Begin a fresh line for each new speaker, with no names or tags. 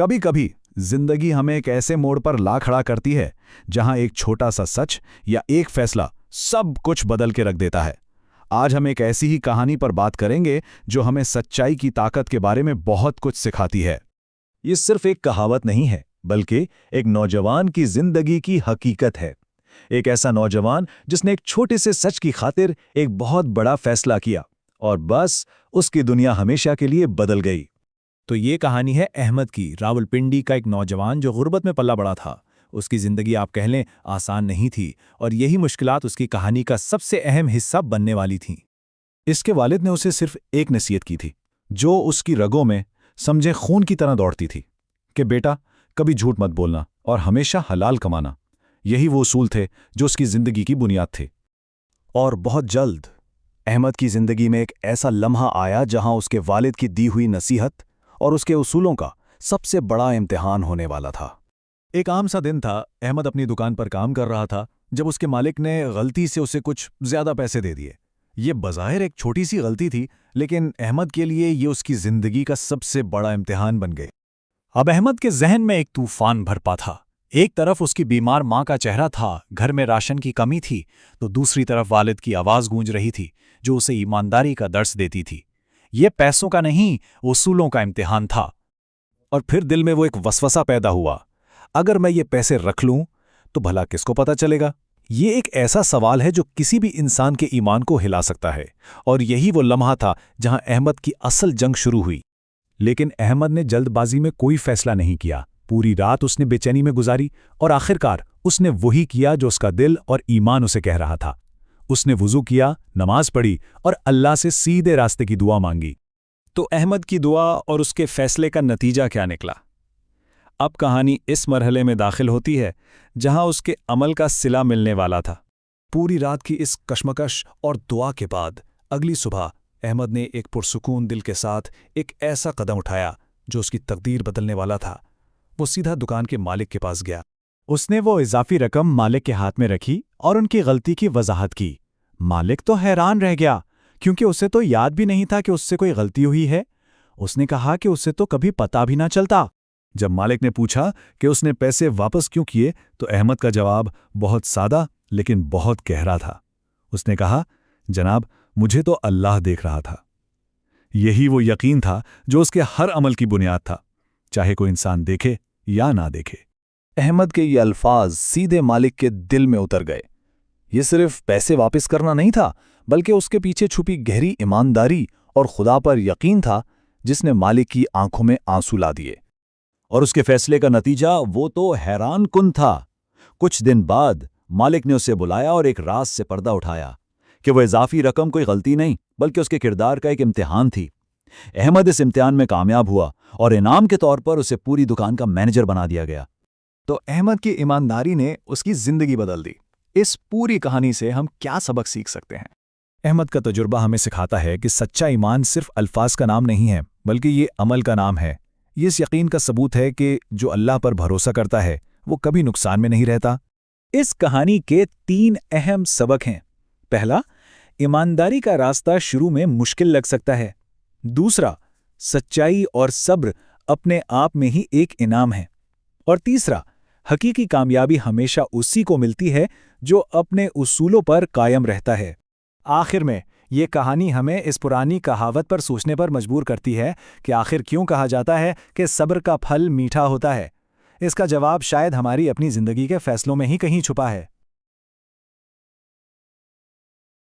कभी कभी जिंदगी हमें एक ऐसे मोड़ पर ला खड़ा करती है जहां एक छोटा सा सच या एक फैसला सब कुछ बदल के रख देता है। आज हम एक ऐसी ही कहानी पर बात करेंगे जो हमें सच्चाई की ताकत के बारे में बहुत कुछ सिखाती है।
ये सिर्फ एक कहावत नहीं है, बल्कि एक नौजवान की जिंदगी की हकीकत है। एक ऐसा नौजवान जिसने एक छोटे से सच की खातिर एक बहुत बड़ा फैसला किया और बस उसकी दुनिया हमेशा के लिए बदल गई।
तो ये कहानी है अहमद की। रावलपिंडी का एक नौजवान जो गुर्बत में पला बड़ा था। उसकी ज़िंदगी आप कह लें आसान नहीं थी और यही मुश्किलात उसकी कहानी का सबसे अहम हिस्सा बनने वाली थीं।
इसके वालिद ने उसे सिर्फ एक नसीहत की थी, जो उसकी रगों में समझे खून की तरह दौड़ती थी, कि बेटा कभी झूठ मत बोलना और हमेशा हलाल कमाना। यही वो उसूल थे जो उसकी ज़िंदगी की बुनियाद थे।
और बहुत जल्द अहमद की ज़िंदगी में एक ऐसा लम्हा आया जहां उसके वालिद की दी हुई नसीहत और उसके उसूलों का सबसे बड़ा इम्तिहान होने वाला था।
एक आम सा दिन था। अहमद अपनी दुकान पर काम कर रहा था जब उसके मालिक ने गलती से उसे कुछ ज्यादा पैसे दे दिए। ये बज़ाहिर एक छोटी सी गलती थी, लेकिन अहमद के लिए ये उसकी जिंदगी का सबसे बड़ा इम्तिहान बन गई। अब अहमद के जहन में एक तूफान भरपा था। एक तरफ उसकी बीमार माँ का चेहरा था, घर में राशन की कमी थी, तो दूसरी तरफ वालिद की आवाज़ गूंज रही थी जो उसे ईमानदारी का दर्स देती थी। ये पैसों का नहीं, उसूलों का इम्तिहान था।
और फिर दिल में वो एक वसवसा पैदा हुआ, अगर मैं ये पैसे रख लूं तो भला किसको पता चलेगा? ये एक ऐसा सवाल है जो किसी भी इंसान के ईमान को हिला सकता है। और यही वो लम्हा था जहां अहमद की असल जंग शुरू हुई।
लेकिन अहमद ने जल्दबाजी में कोई फैसला नहीं किया। पूरी रात उसने बेचैनी में गुजारी और आखिरकार उसने वही किया जो उसका दिल और ईमान उसे कह रहा था। उसने वुज़ू किया, नमाज पढ़ी और अल्लाह से सीधे रास्ते की दुआ मांगी।
तो अहमद की दुआ और उसके फैसले का नतीजा क्या निकला? अब कहानी इस मरहले में दाखिल होती है जहां उसके अमल का सिला मिलने वाला था।
पूरी रात की इस कश्मकश और दुआ के बाद अगली सुबह अहमद ने एक पुरसुकून दिल के साथ एक ऐसा कदम उठाया जो उसकी तकदीर बदलने वाला था। वो सीधा दुकान के मालिक के पास गया।
उसने वो इजाफी रकम मालिक के हाथ में रखी और उनकी गलती की वजाहत की। मालिक तो हैरान रह गया, क्योंकि उसे तो याद भी नहीं था कि उससे कोई गलती हुई है। उसने कहा कि उसे तो कभी पता भी ना चलता।
जब मालिक ने पूछा कि उसने पैसे वापस क्यों किए, तो अहमद का जवाब बहुत सादा लेकिन बहुत गहरा था। उसने कहा, जनाब, मुझे तो अल्लाह देख रहा था। यही वो यकीन था जो उसके हर अमल की बुनियाद था, चाहे कोई इंसान देखे या ना देखे। अहमद के ये अल्फाज सीधे मालिक के दिल में उतर गए। ये सिर्फ पैसे वापस करना नहीं था, बल्कि उसके पीछे छुपी गहरी ईमानदारी और खुदा पर यकीन था, जिसने मालिक की आंखों में आंसू ला दिए। और उसके फैसले का नतीजा वो तो हैरान कुन था। कुछ दिन बाद मालिक ने उसे बुलाया और एक राज से पर्दा उठाया कि वह इजाफी रकम कोई गलती नहीं, बल्कि उसके किरदार का एक इम्तिहान थी। अहमद इस इम्तिहान में कामयाब हुआ और इनाम के तौर पर उसे पूरी दुकान का मैनेजर बना दिया गया।
तो अहमद की ईमानदारी ने उसकी जिंदगी बदल दी। इस पूरी कहानी से हम क्या सबक सीख सकते हैं?
अहमद का तजुर्बा हमें सिखाता है कि सच्चा ईमान सिर्फ अल्फाज का नाम नहीं है, बल्कि ये अमल का नाम है। ये इस यकीन का सबूत है कि जो अल्लाह पर भरोसा करता है वो कभी नुकसान में नहीं रहता।
इस कहानी के 3 अहम सबक हैं। पहला, ईमानदारी का रास्ता शुरू में मुश्किल लग सकता है। दूसरा, सच्चाई और सब्र अपने आप में ही एक इनाम है। और तीसरा, हकीकी कामयाबी हमेशा उसी को मिलती है जो अपने उसूलों पर कायम रहता है। आखिर में ये कहानी हमें इस पुरानी कहावत पर सोचने पर मजबूर करती है कि आखिर क्यों कहा जाता है कि सब्र का फल मीठा होता है। इसका जवाब शायद हमारी अपनी जिंदगी के फैसलों में ही कहीं छुपा है।